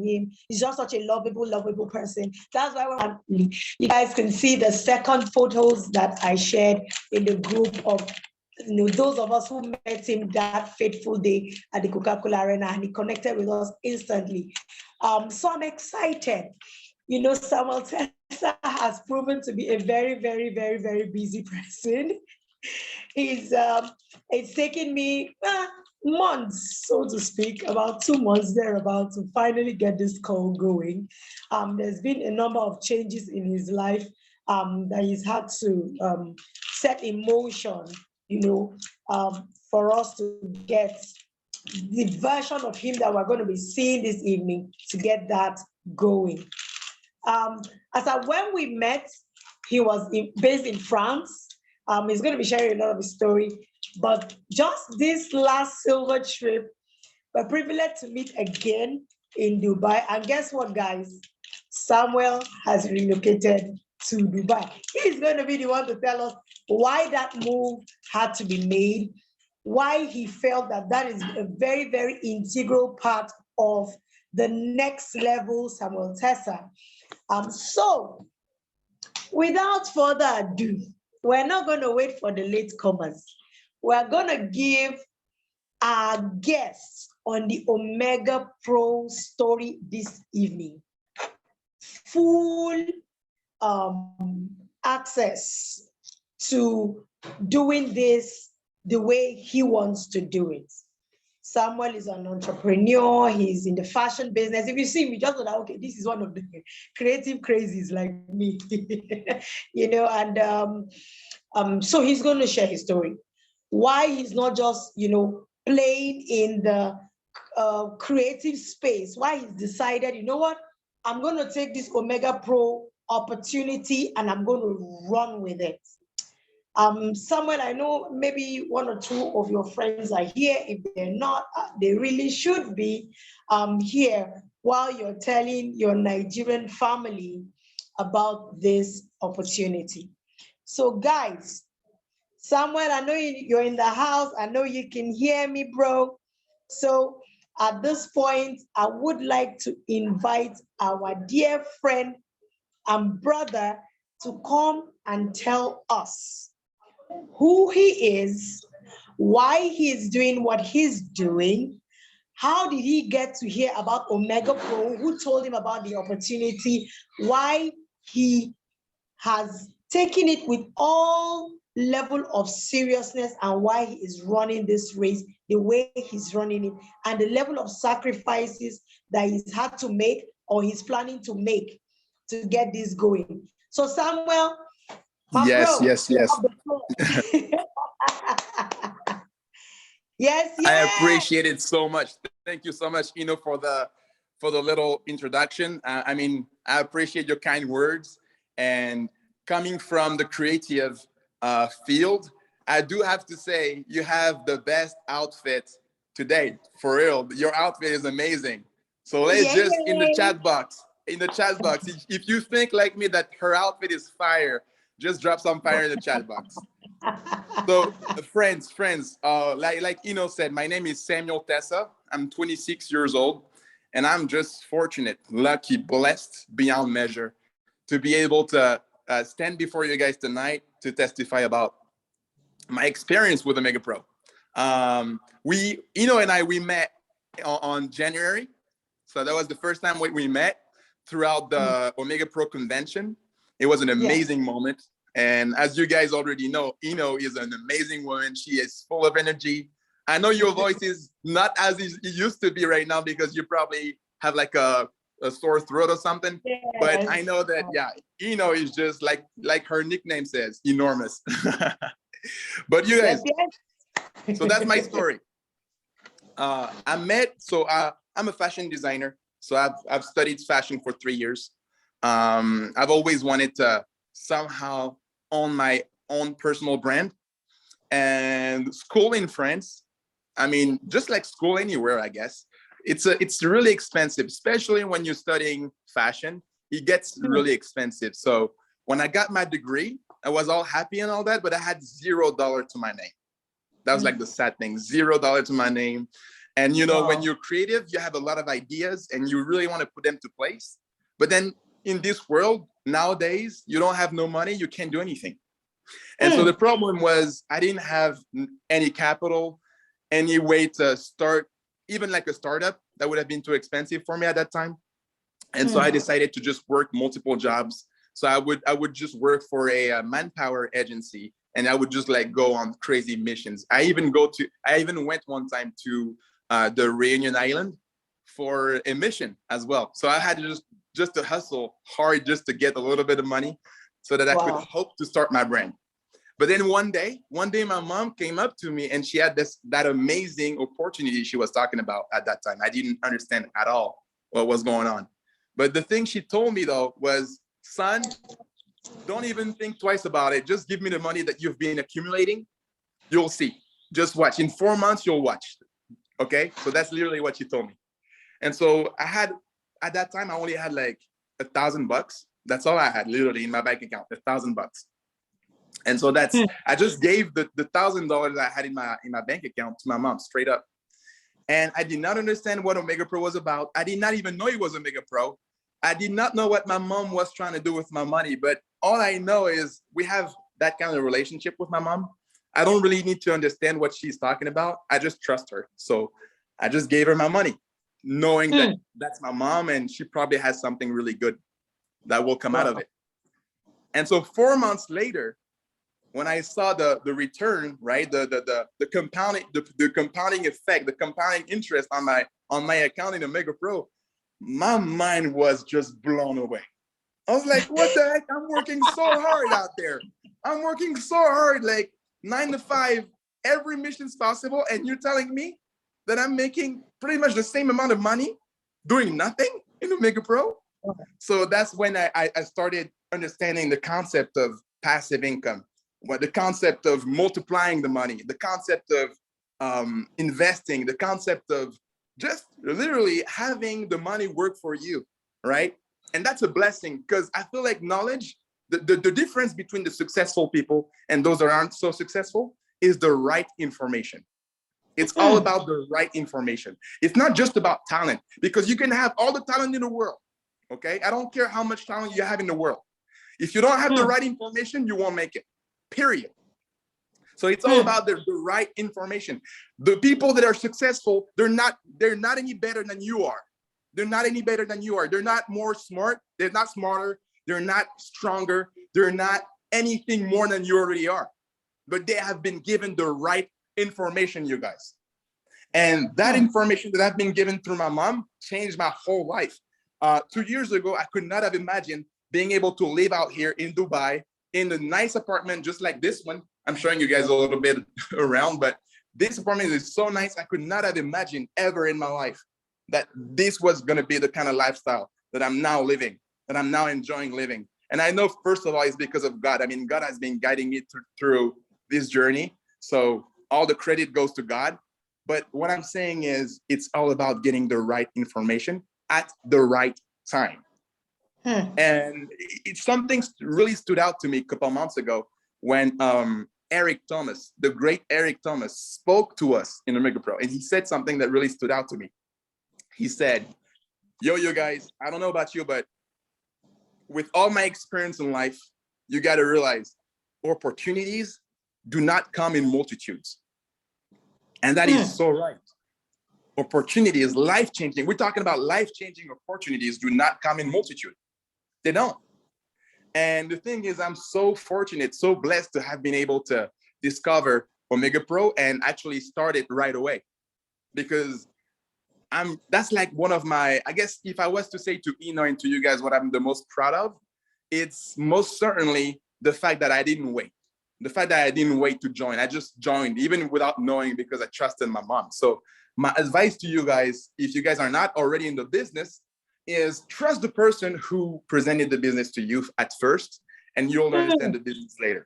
him. He's just such a lovable person. That's why when you guys can see the second photos that I shared in the group of those of us who met him that fateful day at the Coca-Cola Arena, and he connected with us instantly. So I'm excited. Samuel Tessa has proven to be a very busy person. It's taken me months, so to speak, about 2 months thereabout, to finally get this call going. There's been a number of changes in his life that he's had to set in motion, for us to get the version of him that we're going to be seeing this evening, to get that going. When we met, he was based in France. He's going to be sharing a lot of his story. But just this last silver trip, we're privileged to meet again in Dubai. And guess what, guys? Samuel has relocated to Dubai. He's going to be the one to tell us why that move had to be made, why he felt that is a very integral part of the next level Samuel Tessa. So, without further ado, we're not going to wait for the latecomers. We're going to give our guests on the Omegapro story this evening full access to doing this the way he wants to do it. Samuel is an entrepreneur. He's in the fashion business. If you see me, just know that, okay, this is one of the creative crazies like me, so he's going to share his story. Why he's not just, playing in the creative space, why he's decided, you know what, I'm going to take this Omegapro opportunity and I'm going to run with it. Samuel, I know maybe one or two of your friends are here. If they're not, they really should be here while you're telling your Nigerian family about this opportunity. So guys, Samuel, I know you're in the house. I know you can hear me, bro. So at this point, I would like to invite our dear friend and brother to come and tell us who he is, why he's doing what he's doing, how did he get to hear about Omegapro, who told him about the opportunity, why he has taken it with all level of seriousness, and why he is running this race the way he's running it, and the level of sacrifices that he's had to make or he's planning to make to get this going. So Samuel, yes. Yes. I appreciate it so much. Thank you so much, for the little introduction. I appreciate your kind words, and coming from the creative field, I do have to say you have the best outfit today, for real. Your outfit is amazing. So let's just in the chat box, if you think like me that her outfit is fire, just drop some fire in the chat box. So friends, like Eno said, my name is Samuel Tessa. I'm 26 years old, and I'm just fortunate, lucky, blessed beyond measure to be able to stand before you guys tonight to testify about my experience with Omegapro. Eno and I, we met on January. So that was the first time we met throughout the Omegapro convention. It was an amazing moment. And as you guys already know, Eno is an amazing woman. She is full of energy. I know your voice is not as it used to be right now because you probably have like a sore throat or something. Yes. But I know that, Eno is just like her nickname says, enormous. But you guys, so that's my story. I'm a fashion designer. So I've studied fashion for 3 years. I've always wanted to somehow own my own personal brand. And school in France, just like school anywhere, I guess, it's really expensive, especially when you're studying fashion. It gets really expensive. So when I got my degree, I was all happy and all that, but I had $0 to my name. That was like the sad thing, $0 to my name. And you know, Wow. when you're creative, you have a lot of ideas and you really want to put them to place. But then in this world nowadays, you don't have no money, you can't do anything. And so the problem was I didn't have any capital, any way to start, even like a startup. That would have been too expensive for me at that time. And so I decided to just work multiple jobs. So I would just work for a manpower agency, and I would just like go on crazy missions. I even went one time to the Reunion Island for a mission as well. So I had to just to hustle hard just to get a little bit of money so that I could hope to start my brand. But then one day my mom came up to me and she had that amazing opportunity she was talking about at that time. I didn't understand at all what was going on. But the thing she told me though was, son, don't even think twice about it. Just give me the money that you've been accumulating. You'll see. Just watch. In 4 months, you'll watch. Okay? So that's literally what she told me. And so at that time, I only had like $1,000. That's all I had literally in my bank account, $1,000. And so I just gave the $1,000 I had in my bank account to my mom straight up. And I did not understand what Omegapro was about. I did not even know it was Omegapro. I did not know what my mom was trying to do with my money, but all I know is we have that kind of relationship with my mom. I don't really need to understand what she's talking about. I just trust her. So I just gave her my money, knowing that that's my mom and she probably has something really good that will come out of it. And so 4 months later, when I saw the return, right, the compounding effect, the compounding interest on my account in Omegapro, my mind was just blown away. I was like, what the heck? I'm working so hard out there. I'm working so hard, like 9 to 5, every mission's possible. And you're telling me that I'm making pretty much the same amount of money doing nothing in Omegapro? So that's when I started understanding the concept of passive income, the concept of multiplying the money, the concept of investing, the concept of just literally having the money work for you, right? And that's a blessing, because I feel like knowledge, the difference between the successful people and those that aren't so successful is the right information. It's all about the right information. It's not just about talent, because you can have all the talent in the world, okay? I don't care how much talent you have in the world. If you don't have the right information, you won't make it, period. So it's all about the right information. The people that are successful, they're not any better than you are. They're not any better than you are. They're not more smart. They're not smarter. They're not stronger. They're not anything more than you already are. But they have been given the right information, you guys. And that information that I've been given through my mom changed my whole life. 2 years ago, I could not have imagined being able to live out here in Dubai in a nice apartment just like this one. I'm showing you guys a little bit around, but this apartment is so nice. I could not have imagined ever in my life that this was going to be the kind of lifestyle that I'm now living, that I'm now enjoying living. And I know, first of all, it's because of God. I mean, God has been guiding me through this journey. So all the credit goes to God. But what I'm saying is it's all about getting the right information at the right time. And it's something really stood out to me a couple months ago when Eric Thomas, the great Eric Thomas, spoke to us in Omegapro, and he said something that really stood out to me. He said, you guys, I don't know about you, but with all my experience in life, you got to realize opportunities do not come in multitudes. And that is so right. Opportunity is life-changing. We're talking about life-changing opportunities do not come in multitude. They don't. And the thing is, I'm so fortunate, so blessed to have been able to discover Omegapro and actually start it right away. Because that's like one of my, I guess if I was to say to Eno and to you guys what I'm the most proud of, it's most certainly the fact that I didn't wait. The fact that I didn't wait to join. I just joined even without knowing, because I trusted my mom. So my advice to you guys, if you guys are not already in the business, is trust the person who presented the business to you at first, and you'll understand the business later.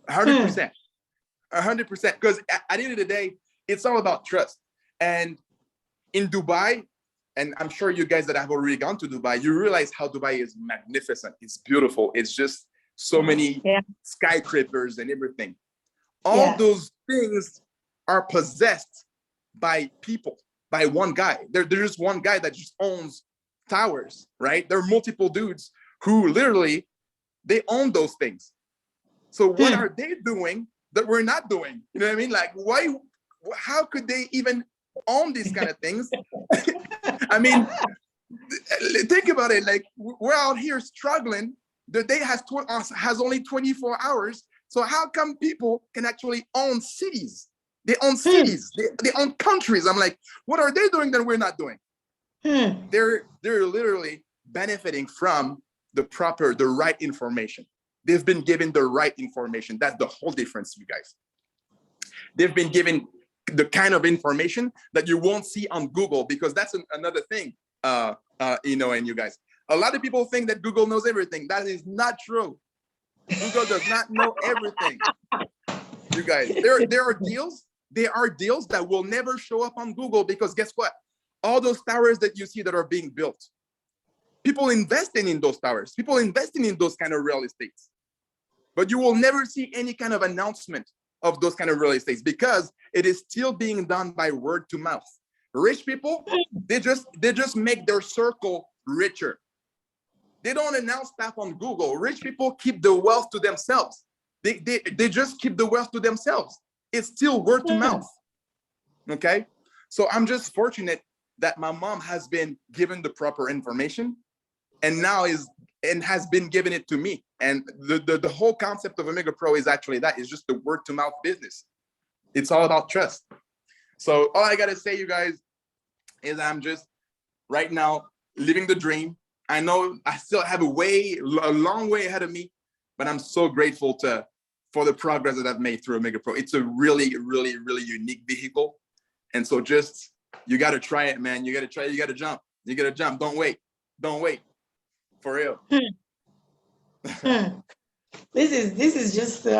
100%. 100%. Because at the end of the day, it's all about trust. And in Dubai, and I'm sure you guys that have already gone to Dubai, you realize how Dubai is magnificent. It's beautiful. It's just so many skyscrapers and everything. All those things are possessed by people, by one guy. There's just one guy that just owns towers, right? There are multiple dudes who literally, they own those things. So what are they doing that we're not doing? You know what I mean? Like, why, how could they even own these kind of things? I mean, think about it. Like, we're out here struggling. The day has only 24 hours. So how come people can actually own cities? They own cities. They own countries. I'm like, what are they doing that we're not doing? They're literally benefiting from the right information. They've been given the right information. That's the whole difference, you guys. They've been given the kind of information that you won't see on Google, because that's another thing, Eno and you guys. A lot of people think that Google knows everything. That is not true. Google does not know everything. You guys, there are deals. There are deals that will never show up on Google, because guess what? All those towers that you see that are being built, people investing in those towers, people investing in those kind of real estates. But you will never see any kind of announcement of those kind of real estates, because it is still being done by word to mouth. Rich people, they just make their circle richer. They don't announce stuff on Google. Rich people keep the wealth to themselves. They just keep the wealth to themselves. It's still word to mouth. Okay? So I'm just fortunate that my mom has been given the proper information, and now has been given it to me. And the whole concept of Omegapro is actually that. It's just the word to mouth business. It's all about trust. So all I gotta say, you guys, is I'm just right now living the dream. I know I still have a long way ahead of me, but I'm so grateful for the progress that I've made through Omegapro. It's a really, really, really unique vehicle. And so just, you got to try it, man. You got to try it. You got to jump. You got to jump. Don't wait. Don't wait. For real. This is just this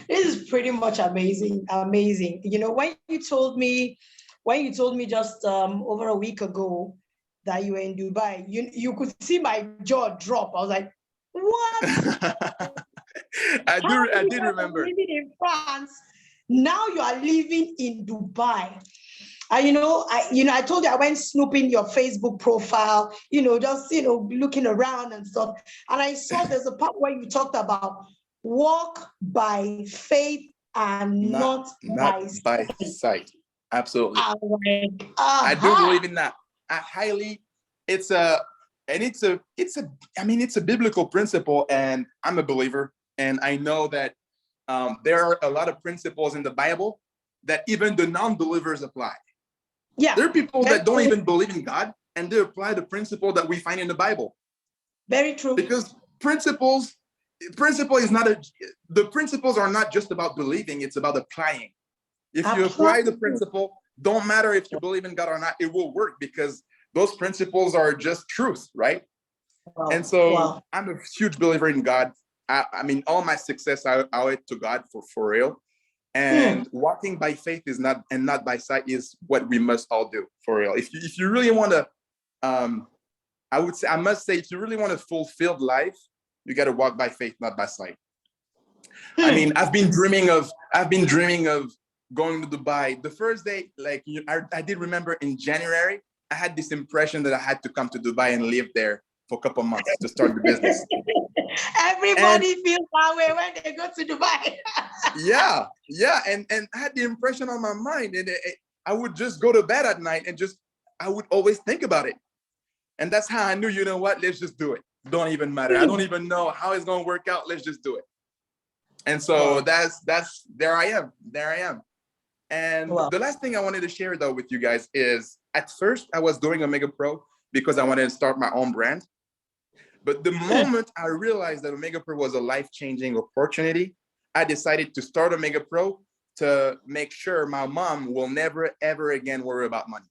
is pretty much amazing. You know, when you told me just over a week ago that you were in Dubai, you could see my jaw drop. I was like, what? I did remember. Living in France, now you are living in Dubai. I told you I went snooping your Facebook profile, just looking around and stuff. And I saw there's a part where you talked about walk by faith and not by sight. Absolutely. Like, I do believe in that. It's a biblical principle, and I'm a believer. And I know that there are a lot of principles in the Bible that even the non-believers apply. Yeah. There are people that don't even believe in God, and they apply the principle that we find in the Bible. Very true. Because the principles are not just about believing, it's about applying. If you apply the principle, don't matter if you believe in God or not, it will work, because those principles are just truth, right? Wow. And so I'm a huge believer in God. I mean, all my success, I owe it to God for real. And walking by faith is not by sight is what we must all do, for real. If you really want to, I must say, if you really want a fulfilled life, you got to walk by faith, not by sight. I mean, I've been dreaming of going to Dubai. The first day, like I did remember in January, I had this impression that I had to come to Dubai and live there for a couple of months to start the business. Everybody feels that way when they go to Dubai. yeah, and I had the impression on my mind, and I would just go to bed at night and I would always think about it. And that's how I knew, you know what, let's just do it. Don't even matter. I don't even know how it's going to work out. Let's just do it. And so that's there I am. And the last thing I wanted to share though with you guys is, at first I was doing Omegapro because I wanted to start my own brand. But the moment I realized that Omegapro was a life-changing opportunity, I decided to start Omegapro to make sure my mom will never, ever again worry about money.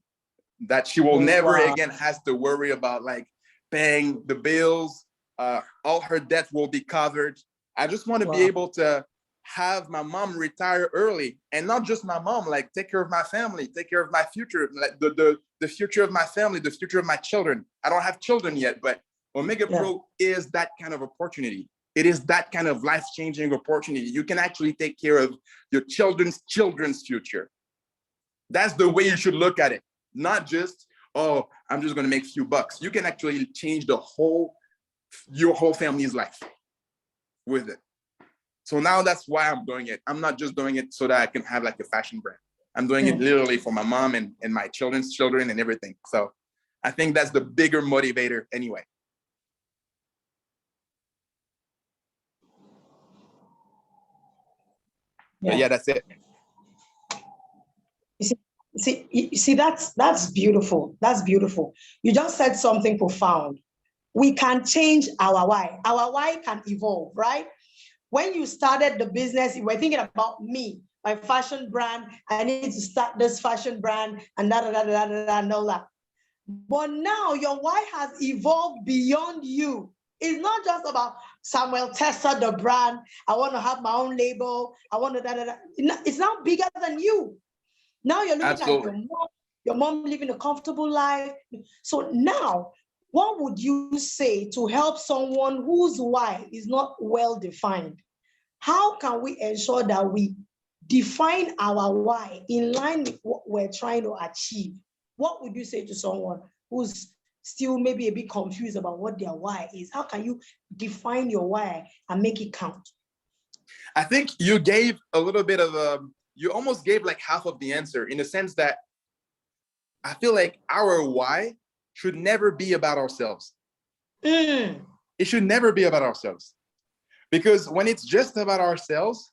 That she will never again has to worry about like paying the bills. All her debt will be covered. I just want to be able to have my mom retire early, and not just my mom, like take care of my family, take care of my future, like the future of my family, the future of my children. I don't have children yet, but Omegapro is that kind of opportunity. it is that kind of life-changing opportunity. You can actually take care of your children's future. That's the way you should look at it. Not just, oh, I'm just going to make a few bucks. You can actually change your whole family's life with it. So now that's why I'm doing it. I'm not just doing it so that I can have like a fashion brand. I'm doing it literally for my mom and my children's children and everything. So I think that's the bigger motivator anyway. Yeah, yeah, that's it. You see, that's beautiful. That's beautiful. You just said something profound. We can change our why. Our why can evolve, right? When you started the business, you were thinking about me, my fashion brand. I need to start this fashion brand and and all that. But now your why has evolved beyond you. It's not just about Samuel Tessa, the brand. I want to have my own label. I want to It's now bigger than you. Now you're looking Absolutely. at your mom living a comfortable life. So now, what would you say to help someone whose why is not well defined? How can we ensure that we define our why in line with what we're trying to achieve? What would you say to someone who's still maybe a bit confused about what their why is? How can you define your why and make it count? I think you gave a little bit of you almost gave like half of the answer, in the sense that I feel like our why should never be about ourselves. It should never be about ourselves. Because when it's just about ourselves,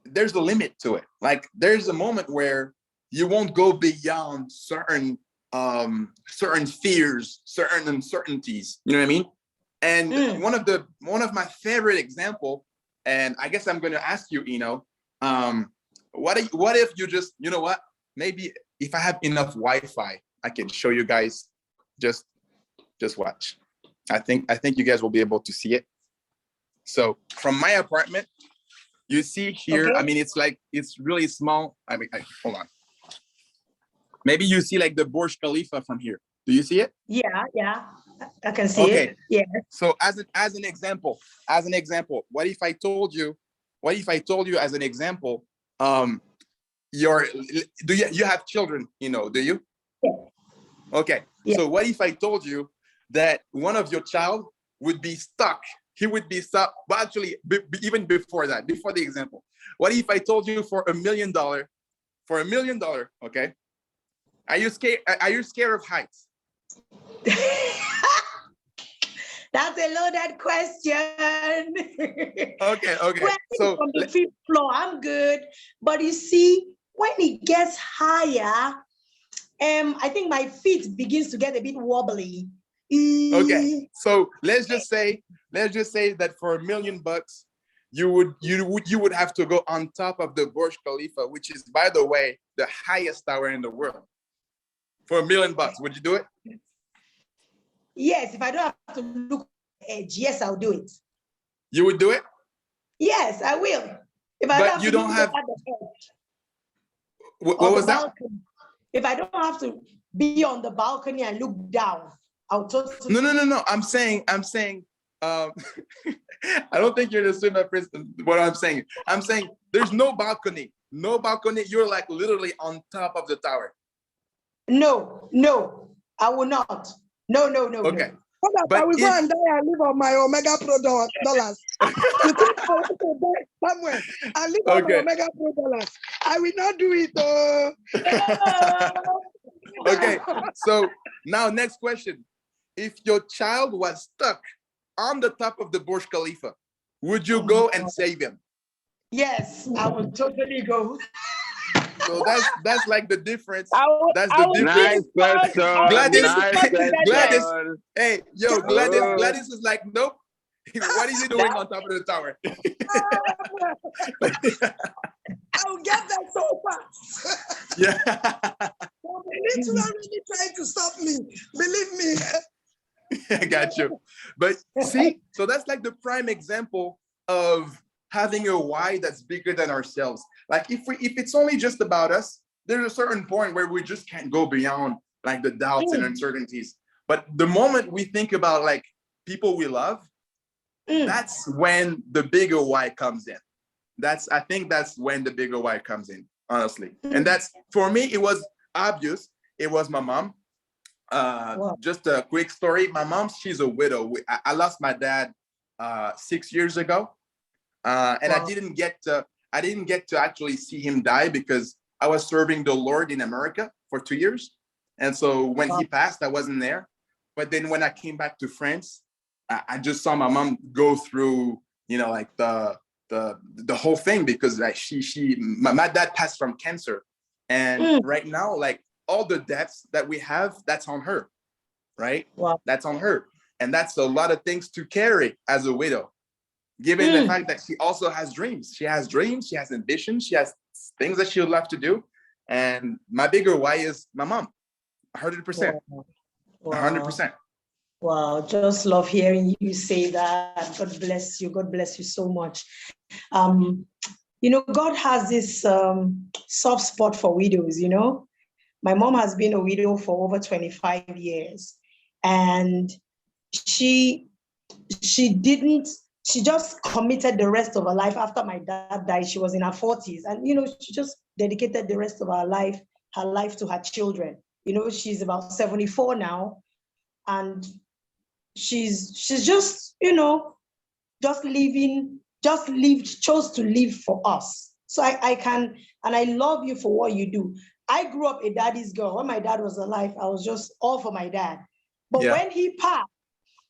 there's a limit to it. Like there's a moment where you won't go beyond certain fears, certain uncertainties. You know what I mean? And one of my favorite example, and I guess I'm going to ask you, Eno, what if you just, you know what? Maybe if I have enough Wi-Fi, I can show you guys. Just watch. I think you guys will be able to see it. So from my apartment, you see here, okay. I mean, it's really small. I mean, hold on. Maybe you see like the Burj Khalifa from here. Do you see it? Yeah, I can see it. Yeah. So as an example, what if I told you as an example, you have children, do you? Yeah. Okay. Yeah. So what if I told you that one of your child would be stuck? He would be stuck. But actually, even before that, before the example, what if I told you for $1 million? For $1 million, okay? Are you scared of heights? That's a loaded question. Okay. So from the 5th floor, I'm good. But you see, when it gets higher, I think my feet begins to get a bit wobbly. Okay, so let's just say that for $1 million, you would have to go on top of the Burj Khalifa, which is, by the way, the highest tower in the world. For $1 million, would you do it? Yes, if I don't have to look at the edge, yes, I'll do it. You would do it? Yes, I will. If I but you don't have. What was that? If I don't have to be on the balcony and look down, I'll totally. No. I'm saying. I don't think you're the same person. What I'm saying there's no balcony. No balcony. You're like literally on top of the tower. No, I will not. No. Okay. No. But I will go and die and live on my Omegapro dollars. You think I want to die somewhere and live on my Omegapro dollars? I will not do it. Okay. So now, next question: if your child was stuck on the top of the Burj Khalifa, would you go and save him? Yes, I will totally go. So that's like the difference. That's the difference. Nice question. Gladys. Hey, yo, Gladys is like, nope. What is he doing on top of the tower? I'll get that so fast. Yeah. They literally trying to stop me. Believe me. I got you. But see, so that's like the prime example of having a why that's bigger than ourselves. Like if it's only just about us, there's a certain point where we just can't go beyond like the doubts and uncertainties. But the moment we think about like people we love, That's when the bigger why comes in. I think that's when the bigger why comes in, honestly. And that's, for me, it was obvious. It was my mom. Wow. Just a quick story. My mom, she's a widow. I lost my dad 6 years ago. And Wow. I didn't get to actually see him die because I was serving the Lord in America for 2 years. And so when he passed, I wasn't there. But then when I came back to France, I just saw my mom go through, like the whole thing, because like my dad passed from cancer. And right now, like all the debts that we have, that's on her, right? Wow. That's on her. And that's a lot of things to carry as a widow, given the fact that she also has dreams. She has dreams, she has ambitions, she has things that she would love to do. And my bigger why is my mom, 100%. Wow. 100%. Wow, just love hearing you say that. God bless you. God bless you so much. God has this soft spot for widows, My mom has been a widow for over 25 years. And she just committed the rest of her life. After my dad died, she was in her 40s. And, she just dedicated the rest of her life to her children. She's about 74 now. And she's just, chose to live for us. So I can, and I love you for what you do. I grew up a daddy's girl. When my dad was alive, I was just all for my dad. But when he passed,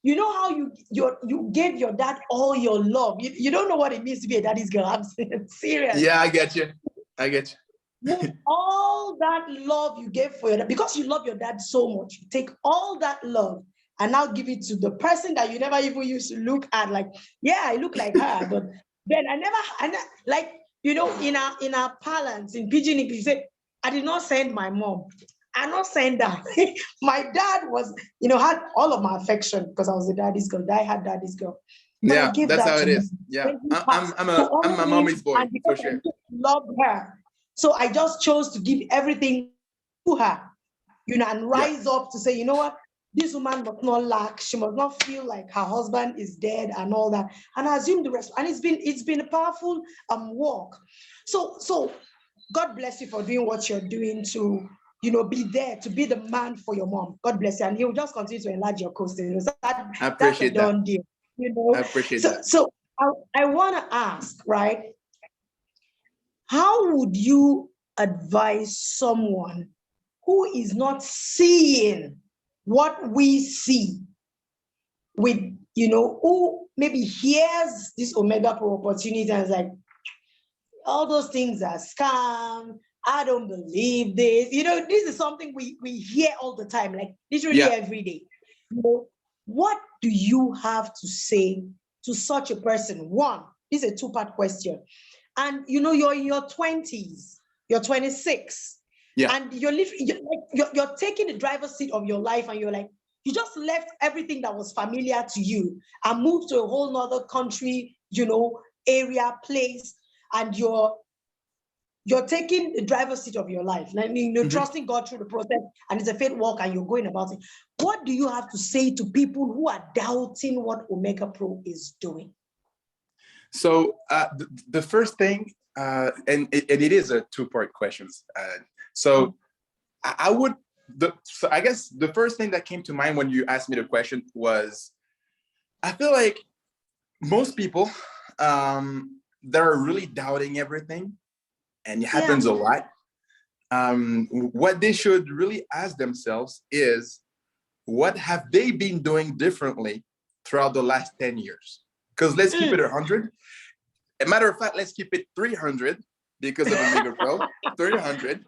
you know how you gave your dad all your love. You don't know what it means to be a daddy's girl. I'm serious. Yeah, I get you. All that love you gave for your dad, because you love your dad so much, you take all that love and now give it to the person that you never even used to look at. Like, yeah, I look like her, but then in our parlance, in Pidgin English, you say, I did not send my mom. I not send her. My dad was, had all of my affection because I was a daddy's girl. I had daddy's girl. But yeah, that's how it is. Yeah, I'm my mommy's boy, for sure. I loved her. So I just chose to give everything to her, and rise up to say, you know what? This woman must not lack. She must not feel like her husband is dead and all that. And I assume the rest. And it's been a powerful walk. So God bless you for doing what you're doing to, be there, to be the man for your mom. God bless you. And he will just continue to enlarge your coast. I appreciate that's a done deal. I appreciate that. So I want to ask, right? How would you advise someone who is not seeing what we see, with, who maybe hears this Omegapro opportunity and is like, all those things are scam, I don't believe this. This is something we hear all the time, like literally every day. What do you have to say to such a person? One, this is a two-part question. And you're in your 20s, you're 26, and you're taking the driver's seat of your life, and you're like, you just left everything that was familiar to you and moved to a whole nother country, area, place, and you're taking the driver's seat of your life. And trusting God through the process, and it's a faith walk, and you're going about it. What do you have to say to people who are doubting what Omegapro is doing? So the first thing, and it is a two-part question. So I guess the first thing that came to mind when you asked me the question was, I feel like most people, they're really doubting everything, and it happens a lot. What they should really ask themselves is, what have they been doing differently throughout the last 10 years? Because let's keep it 100. As a matter of fact, let's keep it 300 because of Omegapro, 300.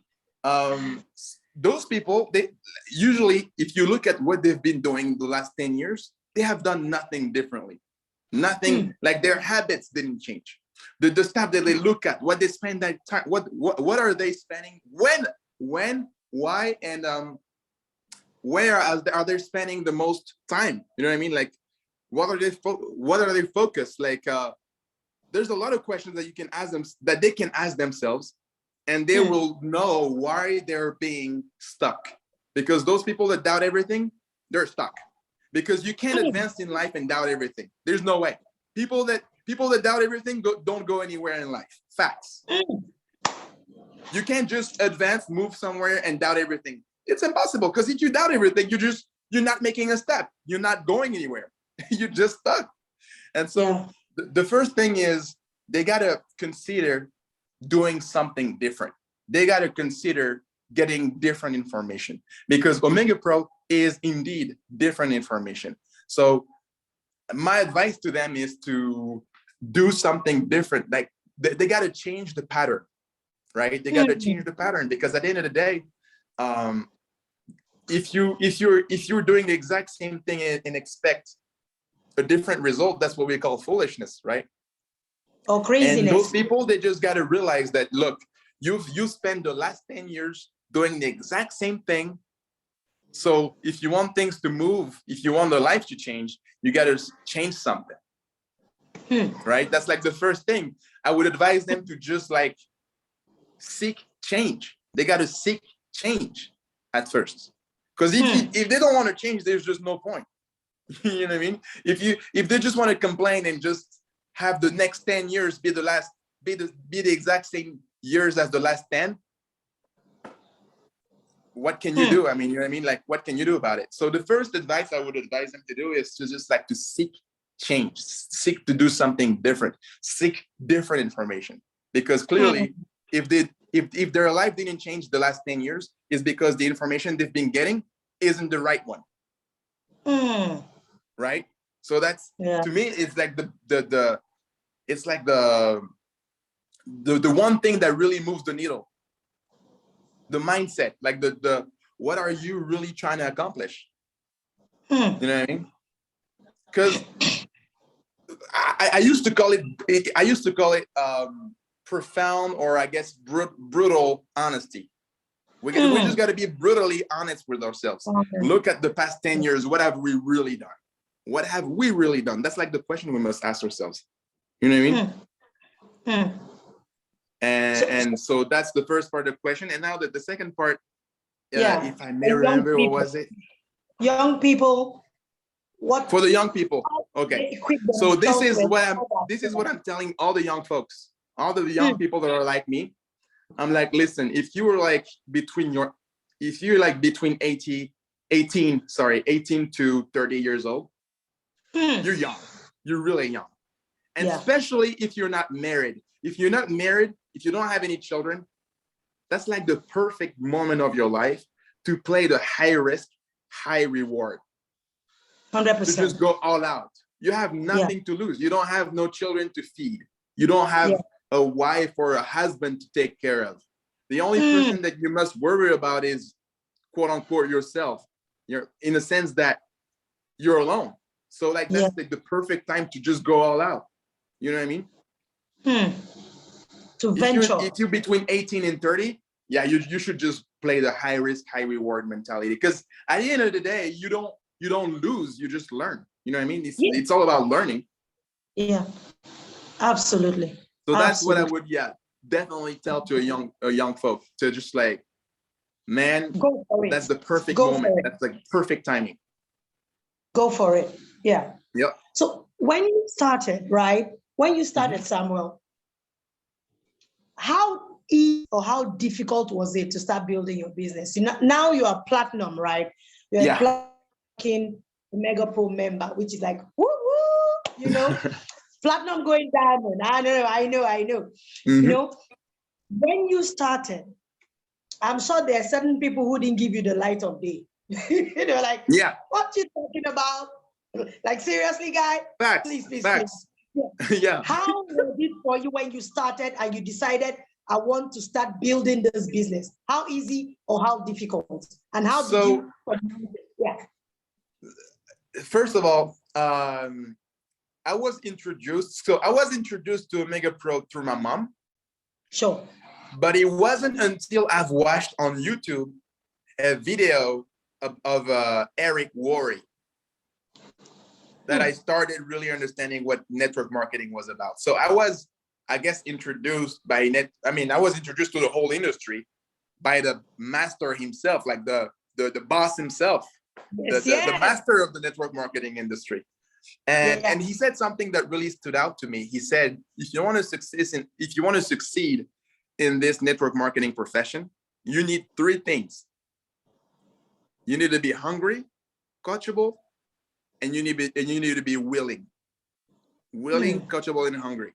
Those people, they usually, if you look at what they've been doing the last 10 years, they have done nothing differently. Nothing, like their habits didn't change. The stuff that they look at, what they spend that time, what are they spending, when, why, and where are they spending the most time? You know what I mean? Like, what are they focused? Like, there's a lot of questions that you can ask them, that they can ask themselves, and they will know why they're being stuck. Because those people that doubt everything, they're stuck. Because you can't advance in life and doubt everything. There's no way. People that doubt everything don't go anywhere in life. Facts. You can't just advance, move somewhere, and doubt everything. It's impossible, because if you doubt everything, you're not making a step. You're not going anywhere. You're just stuck. And so the first thing is they gotta consider doing something different. They gotta consider getting different information, because Omegapro is indeed different information. So my advice to them is to do something different. Like they got to change the pattern, right? They got to change the pattern, because at the end of the day, if you're doing the exact same thing and expect a different result, that's what we call foolishness, right? Or craziness. And those people, they just got to realize that, look, you spent the last 10 years doing the exact same thing. So if you want things to move, if you want the life to change, you got to change something, right? That's like the first thing. I would advise them to just like seek change. They got to seek change at first, because if they don't want to change, there's just no point. You know what I mean? If they just want to complain and just have the next 10 years be the exact same years as the last 10, what can you do? I mean, you know what I mean? Like, what can you do about it? So the first advice I would advise them to do is to just like to seek change, seek to do something different, seek different information. Because clearly, if their life didn't change the last 10 years, is because the information they've been getting isn't the right one. Right? So that's, to me, it's like the one thing that really moves the needle. The mindset, like the what are you really trying to accomplish? You know what I mean? Because I used to call it profound, or I guess brutal honesty. We just got to be brutally honest with ourselves. Look at the past 10 years. What have we really done? What have we really done? That's like the question we must ask ourselves. You know what I mean? And so that's the first part of the question. And now the second part, if I may remember, what was it? Young people. What for the young people? Okay. So this is what I'm telling all the young folks, all the young people that are like me. I'm like, listen, if you're like between 18 to 30 years old, you're young. You're really young. And especially if you're not married. If you're not married, if you don't have any children, that's like the perfect moment of your life to play the high risk, high reward. 100%. To just go all out. You have nothing to lose. You don't have no children to feed. You don't have a wife or a husband to take care of. The only person that you must worry about is, quote unquote, yourself. You're in a sense that you're alone. So like that's like the perfect time to just go all out. You know what I mean? To venture. If you're between 18 and 30, you should just play the high risk, high reward mentality. Because at the end of the day, you don't lose, you just learn. You know what I mean? It's all about learning. Yeah, absolutely. So that's what I would definitely tell to a young folk, to just like, man, go for it. That's the perfect moment. That's like perfect timing. Go for it. Yeah. Yep. So when you started, Samuel, how easy or how difficult was it to start building your business? Now you are platinum, right? You're a Omegapro member, which is like, woo woo, platinum going diamond. I know. When you started, I'm sure there are certain people who didn't give you the light of day. Like, what you talking about? Like, seriously, guy? Facts. Please. Yeah. How was it for you when you started and you decided, I want to start building this business? How easy or how difficult? And how did you? First of all, I was introduced to Omegapro through my mom. Sure. But it wasn't until I've watched on YouTube a video of Eric Worre that I started really understanding what network marketing was about. So I was, I guess, introduced to the whole industry by the master himself, like the boss himself, the master of the network marketing industry. And he said something that really stood out to me. He said, if you want to succeed in this network marketing profession, you need three things. You need to be hungry, coachable, and you need to be willing, coachable, and hungry.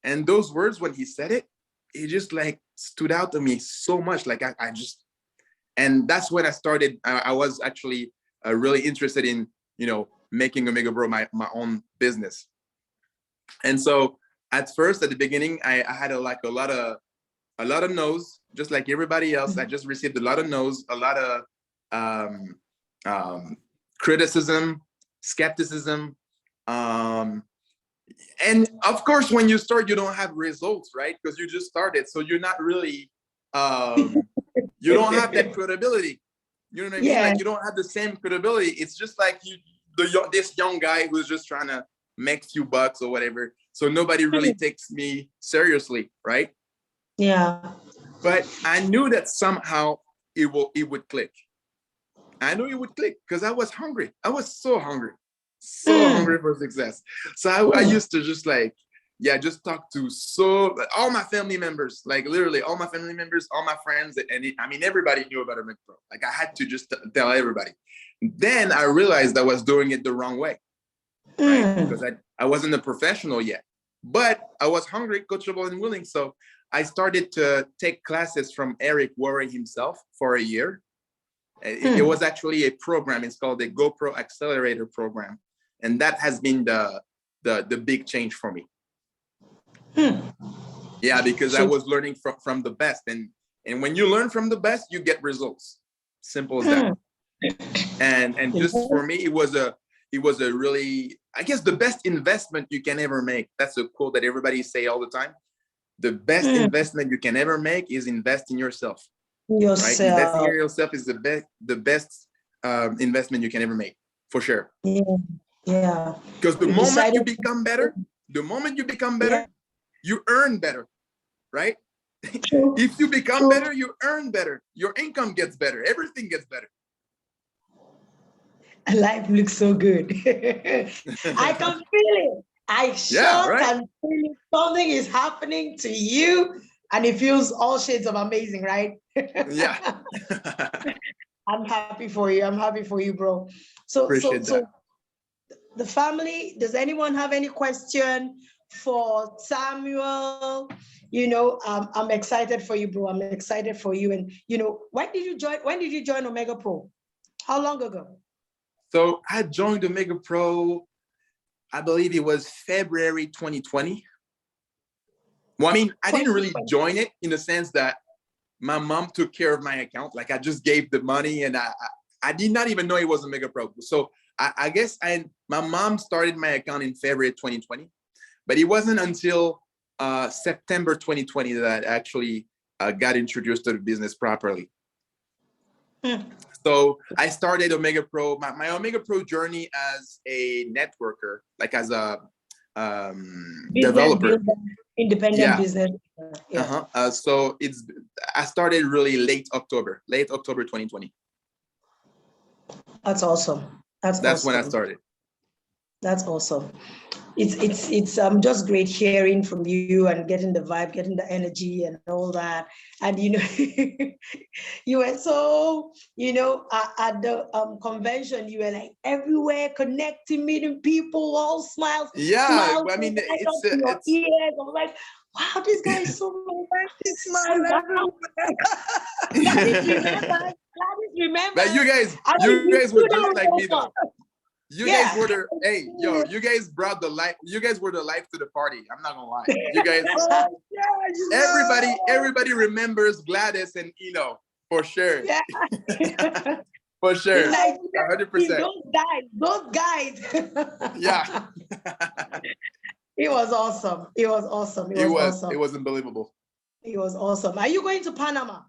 And those words, when he said it, it just like stood out to me so much. Like and that's when I started. I was actually really interested in, making Omegapro my own business. And so at first, at the beginning, I had a lot of no's, just like everybody else. I just received a lot of no's, a lot of criticism, skepticism. And of course, when you start, you don't have results, right? Because you just started. So you're not really, you don't have that credibility. You know what I mean? Like, you don't have the same credibility. It's just like this young guy who's just trying to make a few bucks or whatever. So nobody really takes me seriously, right? Yeah. But I knew that somehow it would click. I knew it would click because I was hungry. I was so hungry for success. So I used to just just talk to all my family members, like literally all my family members, all my friends. And everybody knew about Omegapro. Like I had to just tell everybody. Then I realized I was doing it the wrong way, right? Because I wasn't a professional yet, but I was hungry, coachable, and willing. So I started to take classes from Eric Worre himself for a year. It was actually a program. It's called the GoPro Accelerator Program. And that has been the big change for me. Yeah, because I was learning from the best. And when you learn from the best, you get results. Simple as that. And just for me, it was a really, I guess, the best investment you can ever make. That's a quote that everybody say all the time. The best investment you can ever make is invest in yourself. Right? Investing in yourself is the best investment you can ever make, for sure. Yeah. Because the moment you become better, you earn better, right? If you become better, you earn better. Your income gets better. Everything gets better. Life looks so good. I can feel it. I can feel it. Something is happening to you, and it feels all shades of amazing, right? Yeah. I'm happy for you. I'm happy for you, bro. So the family, does anyone have any question for Samuel? I'm excited for you, bro. I'm excited for you. And when did you join Omegapro? How long ago? So I joined Omegapro, I believe it was February 2020. Well, I didn't really join it in the sense that my mom took care of my account. Like I just gave the money, and I did not even know it was Omegapro. So I guess my mom started my account in February 2020, but it wasn't until September 2020 that I actually got introduced to the business properly. So I started Omegapro, my Omegapro journey as a networker, like as a developer. Independent business. Yeah. So I started really late October 2020. That's awesome. That's awesome. When I started. That's awesome. It's just great hearing from you and getting the vibe, getting the energy and all that. And you were so, at the convention, you were like everywhere, connecting, meeting people, all smiles. Yeah, smiles, it's ears. I'm like, wow, this guy is so romantic. Gladys remember. But you guys were just like me though. You guys were you guys brought the life. You guys were the life to the party. I'm not gonna lie. You guys, everybody remembers Gladys and Eno for sure. Yeah. For sure. Like, 100%. Those guys. Yeah. It was awesome. It was awesome. It was unbelievable. It was awesome. Are you going to Panama?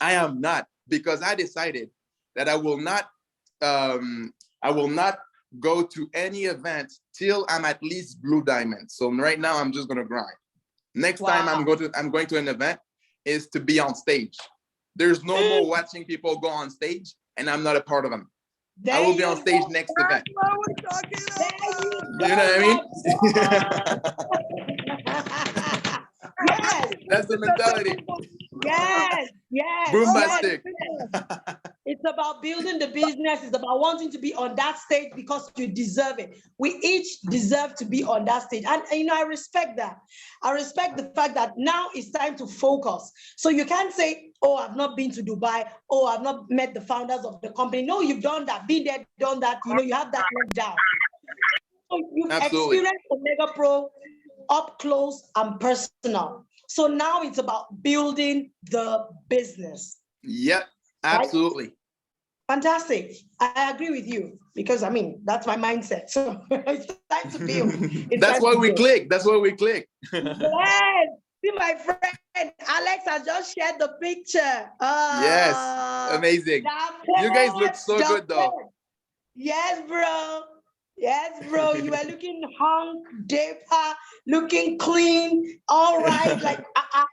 I am not, because I decided that I will not go to any event till I'm at least blue diamond. So right now I'm just gonna grind. Next time I'm going to an event is to be on stage. There's no more watching people go on stage and I'm not a part of them. There I will be you on stage go. next That's event. what we're talking There about. you You know what I mean? Yes. That's the mentality. Yes, yes, yes. Bombastic. It's about building the business. It's about wanting to be on that stage because you deserve it. We each deserve to be on that stage. And you know, I respect that. I respect the fact that now it's time to focus. So you can't say, oh, I've not been to Dubai. Oh, I've not met the founders of the company. No, you've done that, been there, done that. You know, you have that locked down. So you've Absolutely. experienced Omegapro up close and personal. So now it's about building the business. Yep, absolutely. Right? Fantastic. I agree with you because I mean, that's my mindset. So it's time to build. That's why we click. That's why we click. Yes. See, my friend Alex has just shared the picture. Yes, amazing. You guys look so good though. Yes, bro. Yes, bro. You are looking hunk, dapper, looking clean. All right, like a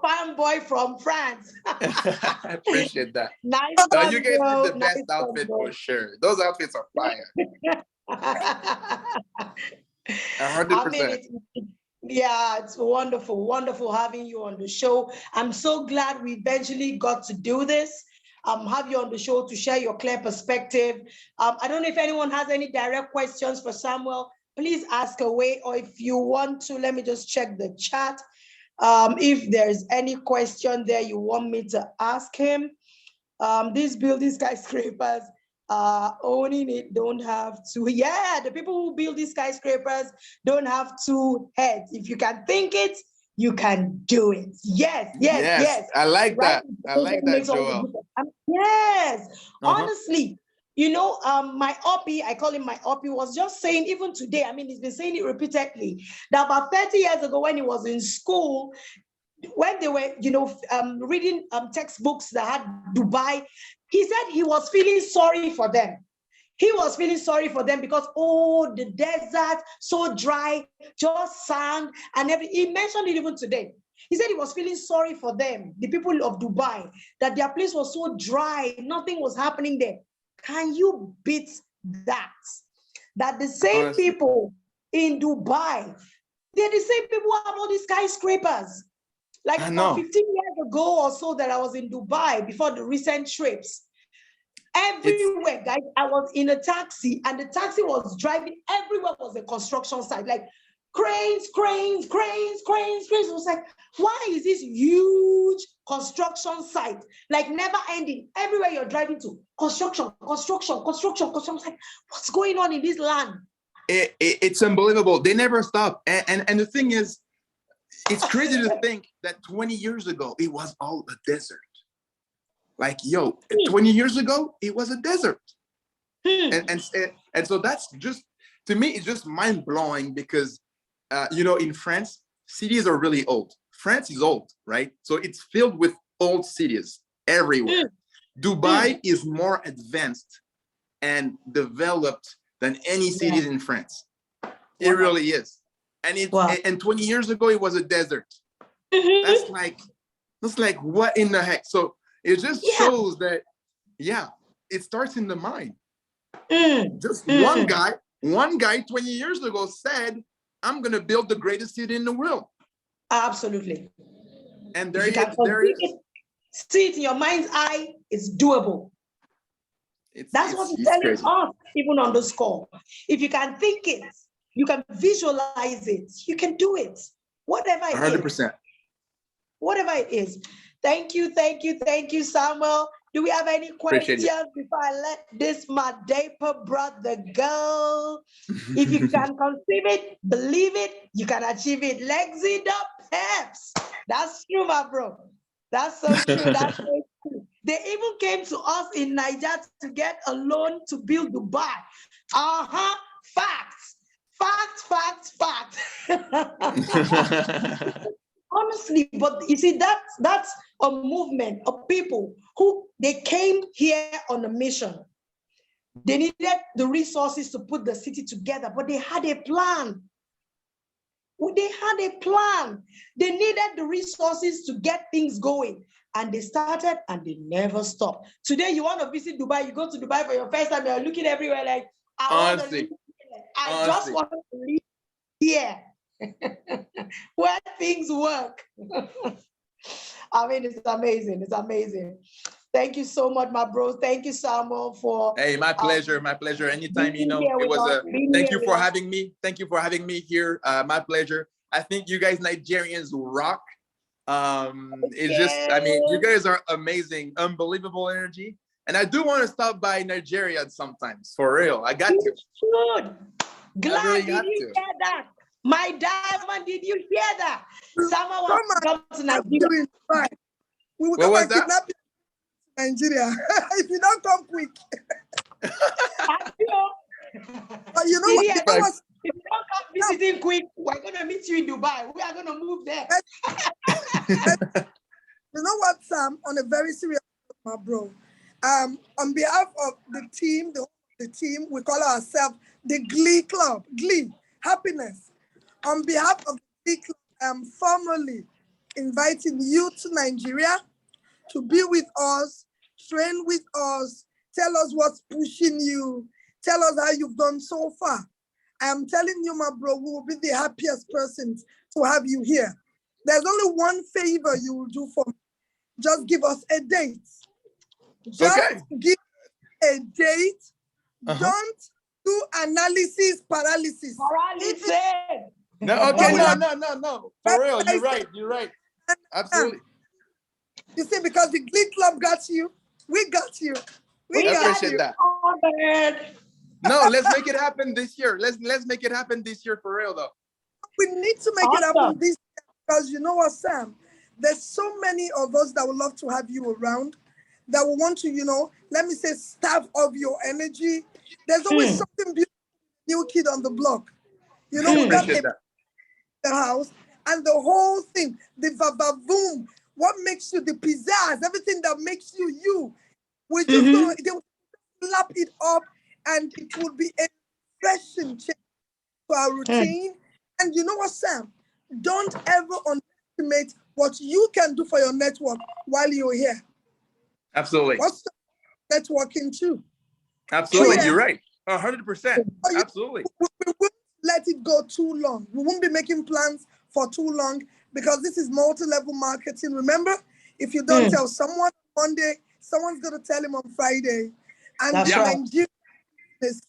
fanboy from France. I appreciate that. Nice No, one, you guys bro. did the best Nice outfit one, for sure. Those outfits are fire. 100%. Yeah, it's wonderful, wonderful having you on the show. I'm so glad we eventually got to do this. Have you on the show to share your clear perspective. I don't know if anyone has any direct questions for Samuel. Please ask away, or if you want to, let me just check the chat. If there's any question there you want me to ask him. These building skyscrapers, owning it don't have to. Yeah, the people who build these skyscrapers don't have two heads. If you can think it, you can do it. Yes, yes, yes. I like right? that. I like that, Joel. Yes, honestly. You know, my Oppie, I call him my Oppie, was just saying, even today, I mean, he's been saying it repeatedly, that about 30 years ago when he was in school, when they were, you know, reading textbooks that had Dubai, he said he was feeling sorry for them. He was feeling sorry for them because, oh, the desert, so dry, just sand and everything. He mentioned it even today. He said he was feeling sorry for them, the people of Dubai, that their place was so dry, nothing was happening there. Can you beat that? That the same people in Dubai, they're the same people who have all these skyscrapers. Like 15 years ago or so that I was in Dubai before the recent trips. Everywhere, guys, I was in a taxi and the taxi was driving. Everywhere was a construction site, like cranes, cranes, cranes, cranes, cranes. I was like, why is this huge construction site, like never ending? Everywhere you're driving to, construction, construction, construction, construction. I was like, what's going on in this land? It's unbelievable. They never stop. And the thing is, it's crazy to think that 20 years ago, it was all a desert. Like, yo, 20 years ago, it was a desert. And so that's just, to me, it's just mind blowing because, you know, in France, cities are really old. France is old, right? So it's filled with old cities everywhere. Dubai is more advanced and developed than any cities in France. It really is. And and 20 years ago, it was a desert. That's like what in the heck? So it just shows that, yeah, it starts in the mind. Just one guy 20 years ago said, I'm going to build the greatest city in the world. Absolutely. And there it is. See it in your mind's eye, it's doable. That's what it's telling us, even on the score. If you can think it, you can visualize it, you can do it. Whatever it 100%. is. Whatever it is. Thank you, thank you, thank you, Samuel. Do we have any questions before I let this my Daper brother go? If you can conceive it, believe it, you can achieve it. Legs it up, peps. That's true, my bro. That's so true. That's so true. They even came to us in Nigeria to get a loan to build Dubai. Facts. Facts. Honestly, but you see, that's a movement of people who they came here on a mission. They needed the resources to put the city together, but they had a plan. They had a plan. They needed the resources to get things going. And they started and they never stopped. Today, you want to visit Dubai, you go to Dubai for your first time, you're looking everywhere like, Honestly, I just want to live here where things work. I mean, it's amazing. It's amazing. Thank you so much, my bro. Thank you, Samuel, for. Hey, my pleasure. My pleasure. Anytime, it was a. Thank you for having me. Thank you for having me here. My pleasure. I think you guys Nigerians rock. It's just, I mean, you guys are amazing, unbelievable energy. And I do want to stop by Nigeria sometimes, for real. I got to. Good. Glad really did you hear that? My diamond, did you hear that? Someone wants to come to Nigeria. Right. We will come and kidnap you in Nigeria if you don't come quick. But you know what? If you don't come visiting quick, we're going to meet you in Dubai. We are going to move there. You know what, Sam? On a very serious note, my bro. On behalf of the team, we call ourselves the GLEE Club. GLEE, happiness. On behalf of the GLEE Club, I'm formally inviting you to Nigeria to be with us, train with us, tell us what's pushing you, tell us how you've done so far. I'm telling you, my bro, we will be the happiest persons to have you here. There's only one favor you will do for me. Just give us a date. Just give a date. Don't do analysis paralysis. No, okay, no. For real, you're right. Absolutely. You see, because the GLEE Club got you, we got you. I appreciate that. No, let's make it happen this year. Let's make it happen this year for real, though. We need to make it happen this year because you know what, Sam? There's so many of us that would love to have you around, that will want to, let me say, starve of your energy. There's always something beautiful, new kid on the block. We got the house and the whole thing, the vavavoom, what makes you the pizzazz, everything that makes you you. We're just going to lap it up and it will be a refreshing change to our routine. And you know what, Sam? Don't ever underestimate what you can do for your network while you're here. Absolutely. What's networking too? Absolutely, you're right. 100%. Absolutely. We won't let it go too long. We won't be making plans for too long because this is multi-level marketing. Remember, if you don't tell someone on Monday, someone's going to tell him on Friday. And Nigeria, there's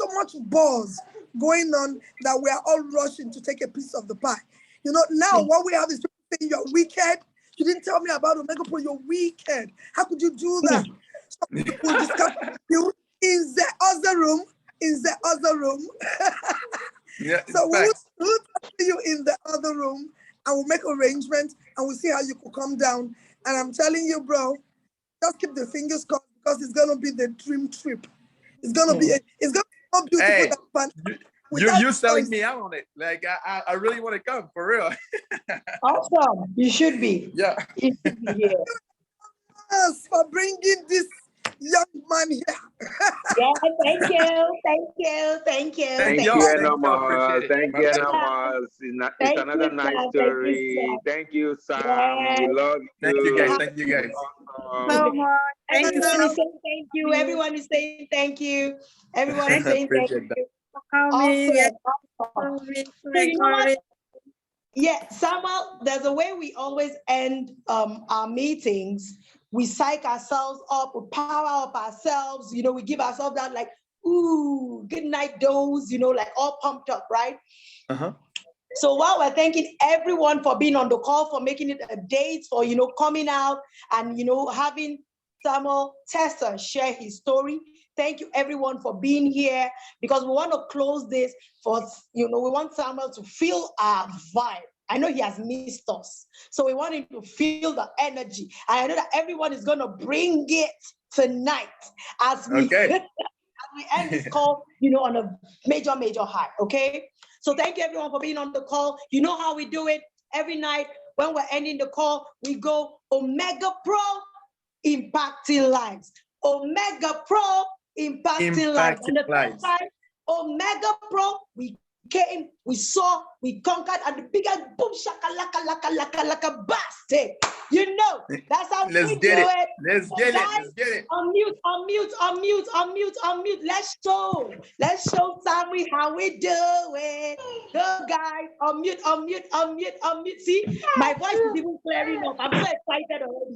so much buzz going on that we're all rushing to take a piece of the pie. Now what we have is people saying you're wicked. You didn't tell me about Omegapro, you're wicked. How could you do that? So we'll discuss you in the other room. So we'll talk to you in the other room and we'll make arrangements and we'll see how you could come down. And I'm telling you, bro, just keep the fingers crossed because it's gonna be the dream trip. It's gonna be so beautiful. Hey, you're selling me out on it. Like I really want to come for real. Awesome. You should be. Yeah. You should be here. Yes, for bringing this young man here. Yeah, thank you. Thank you, Eno Bakare. Thank you, Eno Bakare. It's another nice story. Thank you, Sam. We love you. Thank you, guys. Thank you, guys. So much. Everyone is saying thank you. Everyone is saying thank you. Everyone is saying thank you. Awesome. Yeah, Samuel, there's a way we always end our meetings. We psych ourselves up, we power up ourselves, we give ourselves that like, ooh, good night dose, like all pumped up, right? So while we're thanking everyone for being on the call, for making it a date, for, coming out and, having Samuel Tessa share his story. Thank you everyone for being here because we want to close this we want Samuel to feel our vibe. I know he has missed us. So we want him to feel the energy. And I know that everyone is going to bring it tonight as we, as we end this call, on a major, major high, okay? So thank you everyone for being on the call. You know how we do it. Every night when we're ending the call, we go Omegapro, impacting lives. Omegapro, impacting lives. And the first time, Omegapro, we came, we saw, we conquered, and the biggest boom shaka bust. You know, that's how Let's we get do it. it. Let's get Guys, it. Let's get it. Unmute. Let's show Samuel how we do it. Go guys, unmute. See, my voice is even clearing up. I'm so excited already.